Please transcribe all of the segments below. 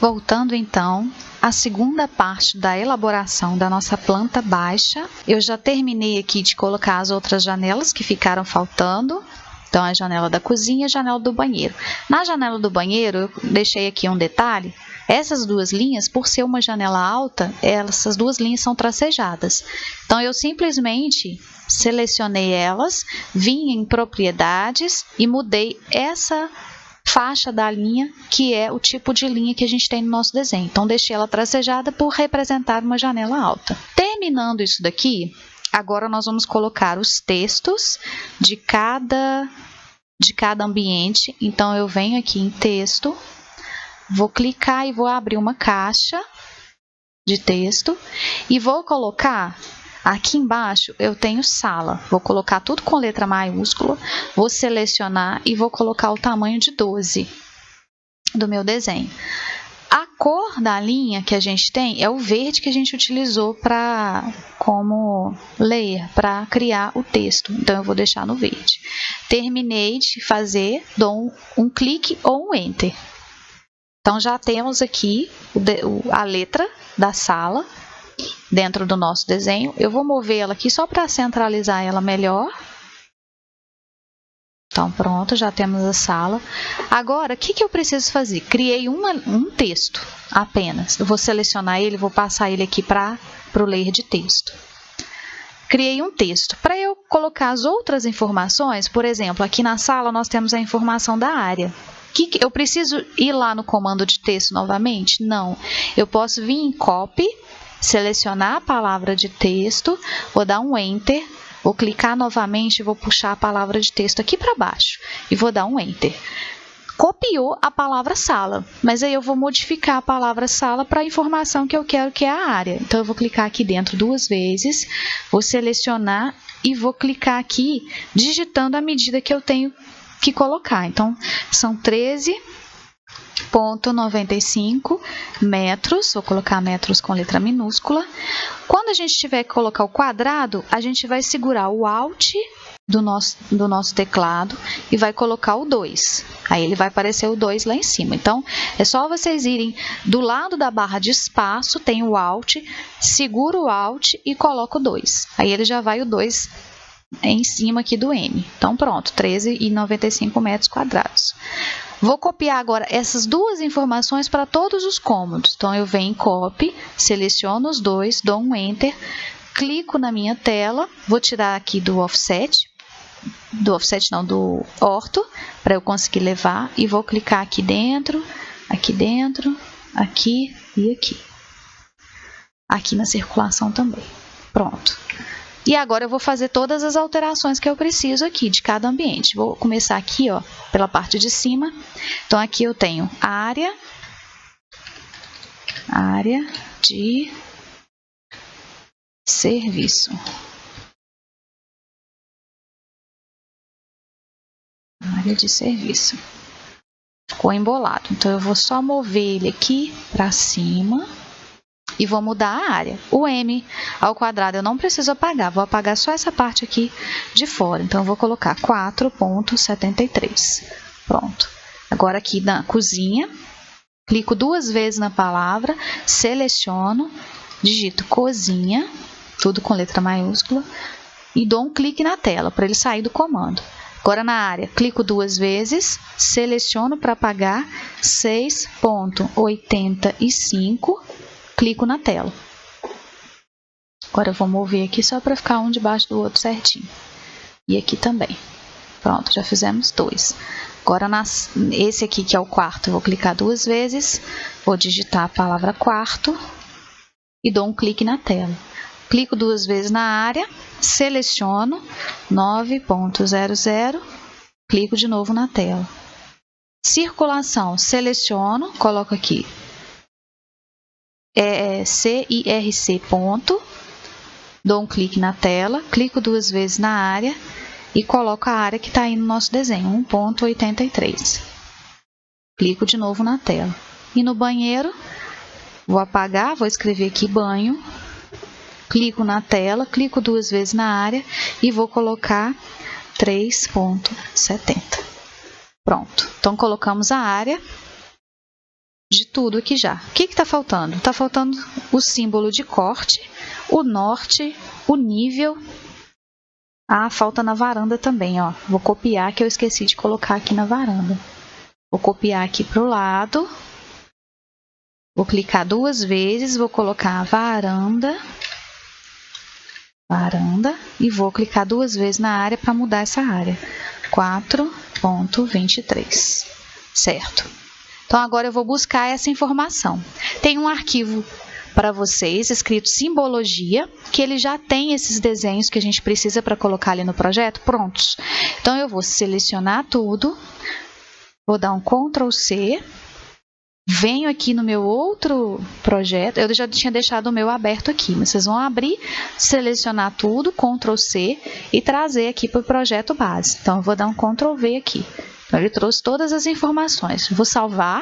Voltando então à segunda parte da elaboração da nossa planta baixa, eu já terminei aqui de colocar as outras janelas que ficaram faltando. Então, a janela da cozinha e a janela do banheiro. Na janela do banheiro, eu deixei aqui um detalhe. Essas duas linhas, por ser uma janela alta, essas duas linhas são tracejadas. Então, eu simplesmente selecionei elas, vim em propriedades e mudei essa faixa da linha, que é o tipo de linha que a gente tem no nosso desenho. Então, deixei ela tracejada por representar uma janela alta. Terminando isso daqui, agora nós vamos colocar os textos de cada ambiente. Então, eu venho aqui em texto, vou clicar e vou abrir uma caixa de texto e vou colocar aqui embaixo, eu tenho sala. Vou colocar tudo com letra maiúscula, vou selecionar e vou colocar o tamanho de 12 do meu desenho. A cor da linha que a gente tem é o verde que a gente utilizou como layer, para criar o texto. Então, eu vou deixar no verde. Terminei de fazer, dou um clique ou um enter. Então, já temos aqui a letra da sala dentro do nosso desenho. Eu vou mover ela aqui só para centralizar ela melhor. Então, pronto, já temos a sala. Agora, o que eu preciso fazer? Criei um texto apenas. Eu vou selecionar ele, vou passar ele aqui para o layer de texto. Criei um texto. Para eu colocar as outras informações, por exemplo, aqui na sala nós temos a informação da área. Eu preciso ir lá no comando de texto novamente? Não. Eu posso vir em Copy, selecionar a palavra de texto, vou dar um Enter, vou clicar novamente e vou puxar a palavra de texto aqui para baixo e vou dar um Enter. Copiou a palavra sala, mas aí eu vou modificar a palavra sala para a informação que eu quero, que é a área. Então, eu vou clicar aqui dentro 2 vezes, vou selecionar e vou clicar aqui digitando a medida que eu tenho que colocar. Então, são 13,95 metros, vou colocar metros com letra minúscula. Quando a gente tiver que colocar o quadrado, a gente vai segurar o Alt do nosso teclado e vai colocar o 2. Aí ele vai aparecer o 2 lá em cima. Então, é só vocês irem do lado da barra de espaço, tem o Alt, segura o Alt e coloca o 2. Aí ele já vai o 2 em cima aqui do M. Então, pronto, 13,95 metros quadrados. Vou copiar agora essas duas informações para todos os cômodos. Então, eu venho em Copy, seleciono os dois, dou um Enter, clico na minha tela, vou tirar aqui do offset não, do orto, para eu conseguir levar, e vou clicar aqui dentro, aqui e aqui. Aqui na circulação também. Pronto. E agora eu vou fazer todas as alterações que eu preciso aqui de cada ambiente. Vou começar aqui, ó, pela parte de cima. Então, aqui eu tenho área de serviço. Área de serviço. Ficou embolado. Então, eu vou só mover ele aqui para cima e vou mudar a área. O M ao quadrado eu não preciso apagar, vou apagar só essa parte aqui de fora. Então, eu vou colocar 4,73. Pronto. Agora, aqui na cozinha, clico 2 vezes na palavra, seleciono, digito cozinha, tudo com letra maiúscula, e dou um clique na tela para ele sair do comando. Agora, na área, clico 2 vezes, seleciono para apagar 6,85, clico na tela. Agora, eu vou mover aqui só para ficar um debaixo do outro certinho. E aqui também. Pronto, já fizemos 2. Agora, esse aqui que é o quarto, eu vou clicar 2 vezes, vou digitar a palavra quarto e dou um clique na tela. Clico 2 vezes na área, seleciono 9,00, clico de novo na tela. Circulação, seleciono, coloco aqui CIRC ponto, dou um clique na tela, clico 2 vezes na área e coloco a área que está aí no nosso desenho, 1,83. Clico de novo na tela. E no banheiro, vou apagar, vou escrever aqui banho. Clico na tela, clico 2 vezes na área e vou colocar 3,70. Pronto. Então, colocamos a área de tudo aqui já. O que está faltando? Está faltando o símbolo de corte, o norte, o nível. Ah, falta na varanda também, ó. Vou copiar, que eu esqueci de colocar aqui na varanda. Vou copiar aqui para o lado. Vou clicar 2 vezes, vou colocar a varanda. E vou clicar 2 vezes na área para mudar essa área. 4.23. Certo. Então, agora eu vou buscar essa informação. Tem um arquivo para vocês, escrito simbologia, que ele já tem esses desenhos que a gente precisa para colocar ali no projeto prontos. Então, eu vou selecionar tudo, vou dar um Ctrl C, venho aqui no meu outro projeto, eu já tinha deixado o meu aberto aqui, mas vocês vão abrir, selecionar tudo, Ctrl C e trazer aqui para o projeto base. Então, eu vou dar um Ctrl V aqui. Então, ele trouxe todas as informações. Vou salvar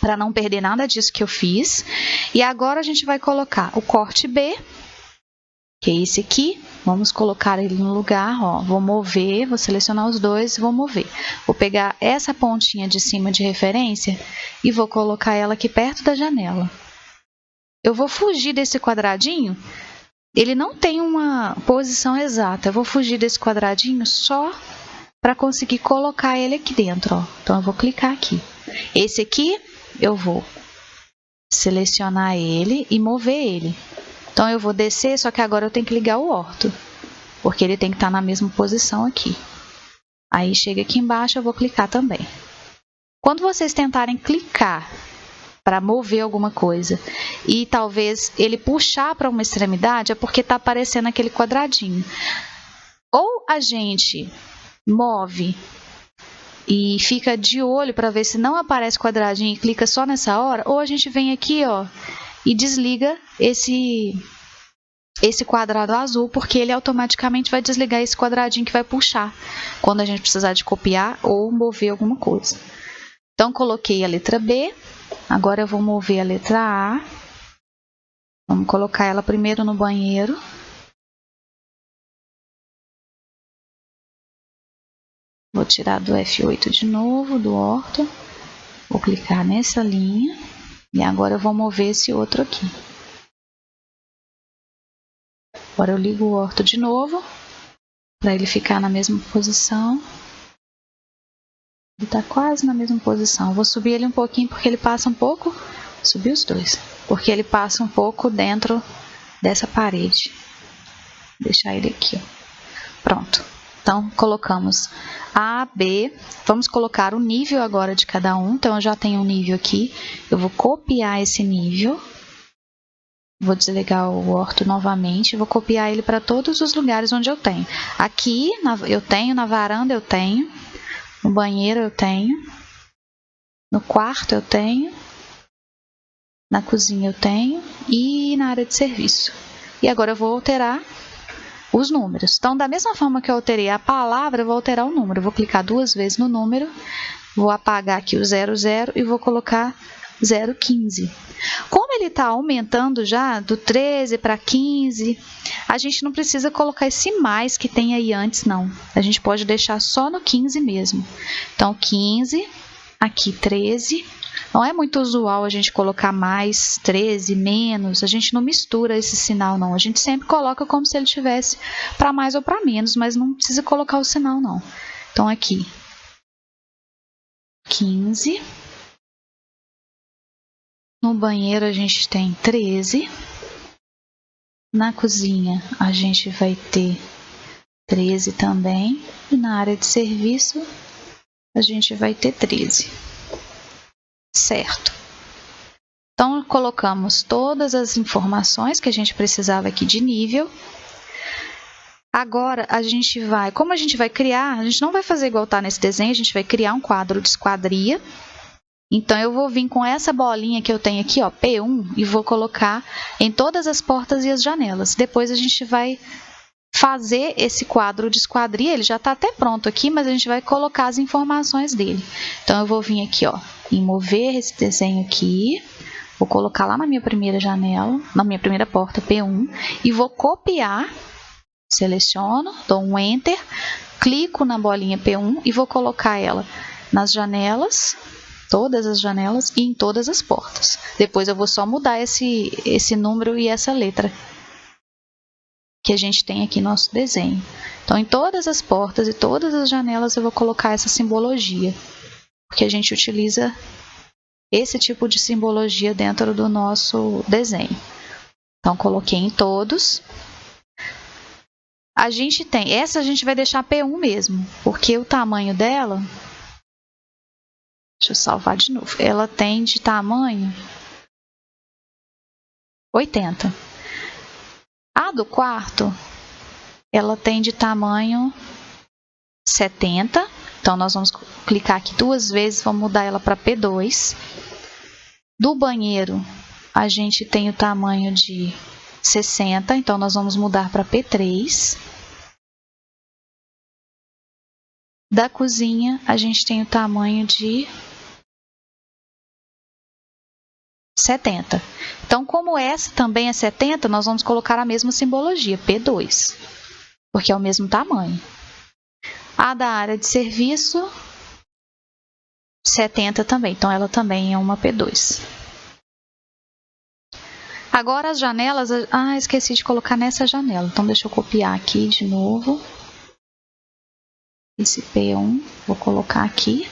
para não perder nada disso que eu fiz. E agora a gente vai colocar o corte B, que é esse aqui. Vamos colocar ele no lugar, ó. Vou mover, vou selecionar os dois e vou mover. Vou pegar essa pontinha de cima de referência e vou colocar ela aqui perto da janela. Eu vou fugir desse quadradinho. Ele não tem uma posição exata. Eu vou fugir desse quadradinho só para conseguir colocar ele aqui dentro, ó. Então, eu vou clicar aqui. Esse aqui, eu vou selecionar ele e mover ele. Então, eu vou descer, só que agora eu tenho que ligar o orto, porque ele tem que estar na mesma posição aqui. Aí, chega aqui embaixo, eu vou clicar também. Quando vocês tentarem clicar para mover alguma coisa e talvez ele puxar para uma extremidade, é porque está aparecendo aquele quadradinho. Ou a gente move e fica de olho para ver se não aparece quadradinho e clica só nessa hora, ou a gente vem aqui, ó, e desliga esse quadrado azul, porque ele automaticamente vai desligar esse quadradinho que vai puxar quando a gente precisar de copiar ou mover alguma coisa. Então, coloquei a letra B, agora eu vou mover a letra A. Vamos colocar ela primeiro no banheiro. Vou tirar do F8 de novo, do orto. Vou clicar nessa linha. E agora eu vou mover esse outro aqui. Agora eu ligo o orto de novo, para ele ficar na mesma posição. Ele está quase na mesma posição. Vou subir ele um pouquinho, porque ele passa um pouco... Subir os dois. Porque ele passa um pouco dentro dessa parede. Vou deixar ele aqui, ó. Pronto. Então, colocamos A, B. Vamos colocar o nível agora de cada um. Então, eu já tenho um nível aqui. Eu vou copiar esse nível. Vou desligar o orto novamente. Vou copiar ele para todos os lugares onde eu tenho. Aqui eu tenho, na varanda eu tenho. No banheiro eu tenho. No quarto eu tenho. Na cozinha eu tenho. E na área de serviço. E agora eu vou alterar os números. Então, da mesma forma que eu alterei a palavra, eu vou alterar o número. Eu vou clicar 2 vezes no número, vou apagar aqui o 00 e vou colocar 015. Como ele está aumentando já do 13 para 15, a gente não precisa colocar esse mais que tem aí antes, não. A gente pode deixar só no 15 mesmo. Então, 15, aqui 13. Não é muito usual a gente colocar mais, 13, menos. A gente não mistura esse sinal, não. A gente sempre coloca como se ele tivesse para mais ou para menos, mas não precisa colocar o sinal, não. Então, aqui, 15. No banheiro, a gente tem 13. Na cozinha, a gente vai ter 13 também. E na área de serviço, a gente vai ter 13. Certo. Então, colocamos todas as informações que a gente precisava aqui de nível. Agora, a gente vai, como a gente vai criar, a gente não vai fazer igual está nesse desenho, a gente vai criar um quadro de esquadria. Então, eu vou vir com essa bolinha que eu tenho aqui, ó, P1, e vou colocar em todas as portas e as janelas. Depois, a gente vai fazer esse quadro de esquadria, ele já está até pronto aqui, mas a gente vai colocar as informações dele. Então, eu vou vir aqui, ó, em mover esse desenho aqui, vou colocar lá na minha primeira janela, na minha primeira porta, P1, e vou copiar, seleciono, dou um Enter, clico na bolinha P1 e vou colocar ela nas janelas todas as janelas e em todas as portas. Depois eu vou só mudar esse número e essa letra que a gente tem aqui no nosso desenho. Então, em todas as portas e todas as janelas eu vou colocar essa simbologia, porque a gente utiliza esse tipo de simbologia dentro do nosso desenho. Então, coloquei em todos. A gente tem, essa a gente vai deixar P1 mesmo, porque o tamanho dela, deixa eu salvar de novo, ela tem de tamanho 80. A do quarto, ela tem de tamanho 70. Então, nós vamos clicar aqui 2 vezes, vamos mudar ela para P2. Do banheiro, a gente tem o tamanho de 60, então nós vamos mudar para P3. Da cozinha, a gente tem o tamanho de 70. Então, como essa também é 70, nós vamos colocar a mesma simbologia, P2, porque é o mesmo tamanho. A da área de serviço, 70 também, então ela também é uma P2. Agora as janelas, esqueci de colocar nessa janela, então deixa eu copiar aqui de novo. Esse P1, vou colocar aqui.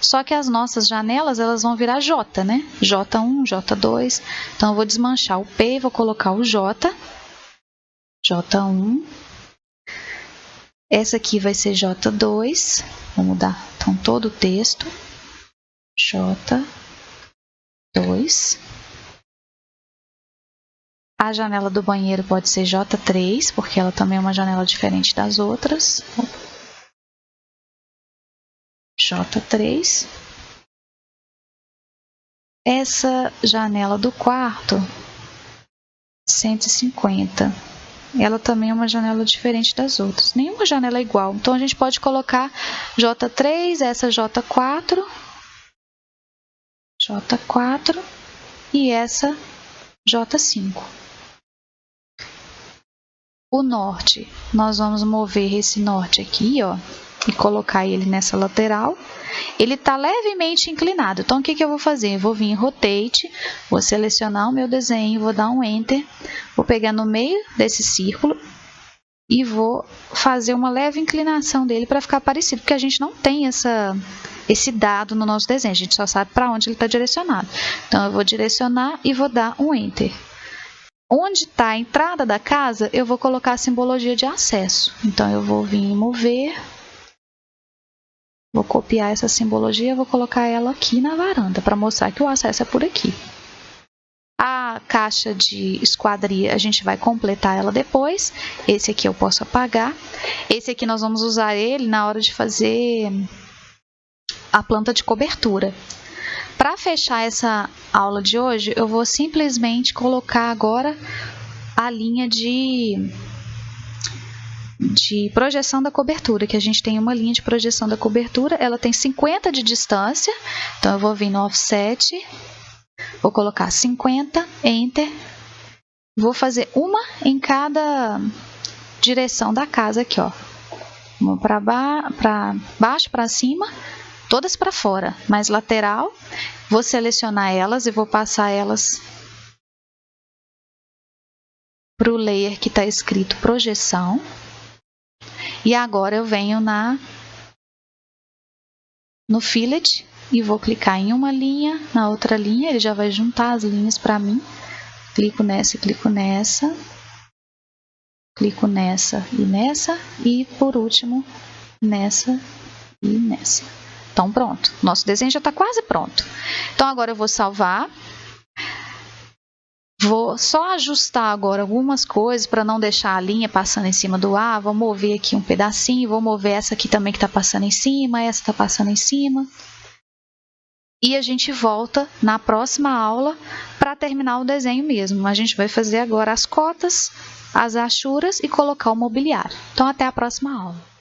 Só que as nossas janelas, elas vão virar J, né? J1, J2. Então, eu vou desmanchar o P e vou colocar o J. J1. Essa aqui vai ser J2. Vou mudar, então, todo o texto. J2. A janela do banheiro pode ser J3, porque ela também é uma janela diferente das outras. J3. Essa janela do quarto, 150. Ela também é uma janela diferente das outras. Nenhuma janela é igual. Então, a gente pode colocar J3, essa J4, J4 e essa J5. O norte, nós vamos mover esse norte aqui, ó, e colocar ele nessa lateral. Ele está levemente inclinado, então o que eu vou fazer? Eu vou vir em Rotate, vou selecionar o meu desenho, vou dar um Enter, vou pegar no meio desse círculo e vou fazer uma leve inclinação dele para ficar parecido, porque a gente não tem esse dado no nosso desenho, a gente só sabe para onde ele está direcionado. Então, eu vou direcionar e vou dar um Enter. Onde está a entrada da casa, eu vou colocar a simbologia de acesso. Então, eu vou vir em Mover. Vou copiar essa simbologia e vou colocar ela aqui na varanda, para mostrar que o acesso é por aqui. A caixa de esquadria, a gente vai completar ela depois. Esse aqui eu posso apagar. Esse aqui nós vamos usar ele na hora de fazer a planta de cobertura. Para fechar essa aula de hoje, eu vou simplesmente colocar agora a linha de projeção da cobertura, que a gente tem uma linha de projeção da cobertura, ela tem 50 de distância, então eu vou vir no Offset, vou colocar 50, Enter, vou fazer uma em cada direção da casa aqui, ó, uma para baixo, para cima, todas para fora, mais lateral, vou selecionar elas e vou passar elas para o layer que está escrito projeção. E agora eu venho no Fillet e vou clicar em uma linha, na outra linha, ele já vai juntar as linhas para mim. Clico nessa, clico nessa, clico nessa e nessa, e por último, nessa e nessa. Então, pronto. Nosso desenho já está quase pronto. Então, agora eu vou salvar. Vou só ajustar agora algumas coisas para não deixar a linha passando em cima do A. Vou mover aqui um pedacinho, vou mover essa aqui também que está passando em cima, essa está passando em cima. E a gente volta na próxima aula para terminar o desenho mesmo. A gente vai fazer agora as cotas, as achuras e colocar o mobiliário. Então, até a próxima aula.